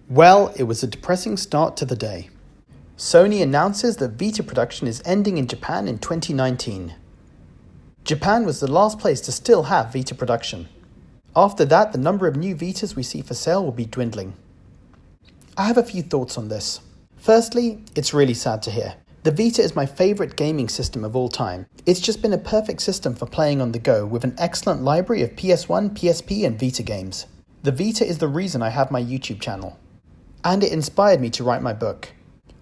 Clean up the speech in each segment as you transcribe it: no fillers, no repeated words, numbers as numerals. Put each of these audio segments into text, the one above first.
Well, it was a depressing start to the day. Sony announces that Vita production is ending in Japan in 2019. Japan was the last place to still have Vita production. After that, the number of new Vitas we see for sale will be dwindling. I have a few thoughts on this. Firstly, it's really sad to hear. The Vita is my favorite gaming system of all time. It's just been a perfect system for playing on the go with an excellent library of PS1, PSP and Vita games. The Vita is the reason I have my YouTube channel. And it inspired me to write my book.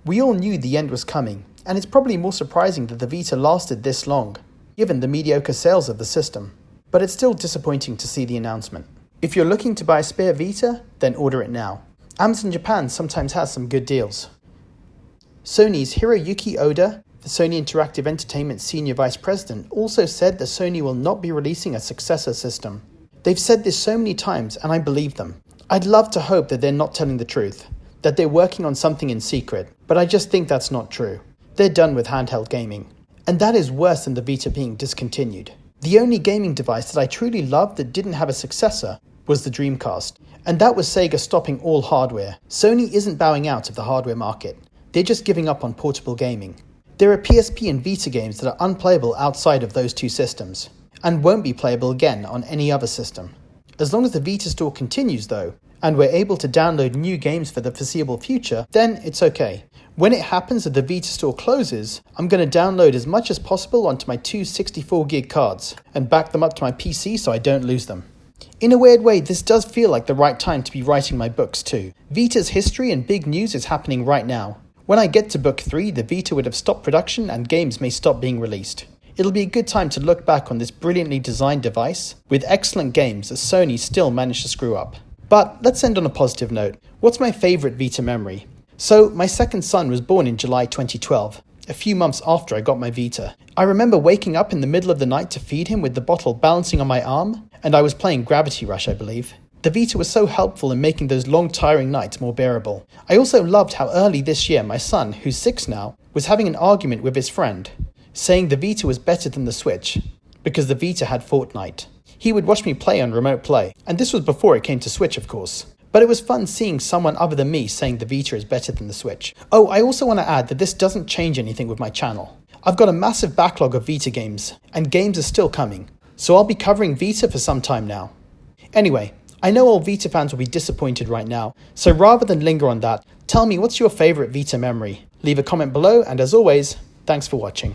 We all knew the end was coming, and it's probably more surprising that the Vita lasted this long, given the mediocre sales of the system. But it's still disappointing to see the announcement. If you're looking to buy a spare Vita, then order it now. Amazon Japan sometimes has some good deals. Sony's Hiroyuki Oda, the Sony Interactive Entertainment Senior Vice President, also said that Sony will not be releasing a successor system. They've said this so many times, and I believe them. I'd love to hope that they're not telling the truth, that they're working on something in secret, but I just think that's not true. They're done with handheld gaming. And that is worse than the Vita being discontinued. The only gaming device that I truly loved that didn't have a successor was the Dreamcast, and that was Sega stopping all hardware. Sony isn't bowing out of the hardware market. They're just giving up on portable gaming. There are PSP and Vita games that are unplayable outside of those two systems, and won't be playable again on any other system. As long as the Vita store continues though, and we're able to download new games for the foreseeable future, then it's okay. When it happens that the Vita store closes, I'm going to download as much as possible onto my two 64GB cards, and back them up to my PC so I don't lose them. In a weird way, this does feel like the right time to be writing my books too. Vita's history and big news is happening right now. When I get to book 3, the Vita would have stopped production and games may stop being released. It'll be a good time to look back on this brilliantly designed device with excellent games that Sony still managed to screw up. But let's end on a positive note. What's my favorite Vita memory? So, my second son was born in July 2012, a few months after I got my Vita. I remember waking up in the middle of the night to feed him with the bottle balancing on my arm, and I was playing Gravity Rush, I believe. The Vita was so helpful in making those long, tiring nights more bearable. I also loved how early this year my son, who's 6 now, was having an argument with his friend, saying the Vita was better than the Switch, because the Vita had Fortnite. He would watch me play on Remote Play, and this was before it came to Switch, of course. But it was fun seeing someone other than me saying the Vita is better than the Switch. Oh, I also want to add that this doesn't change anything with my channel. I've got a massive backlog of Vita games, and games are still coming, so I'll be covering Vita for some time now. Anyway, I know all Vita fans will be disappointed right now, so rather than linger on that, tell me what's your favorite Vita memory. Leave a comment below, and as always, thanks for watching.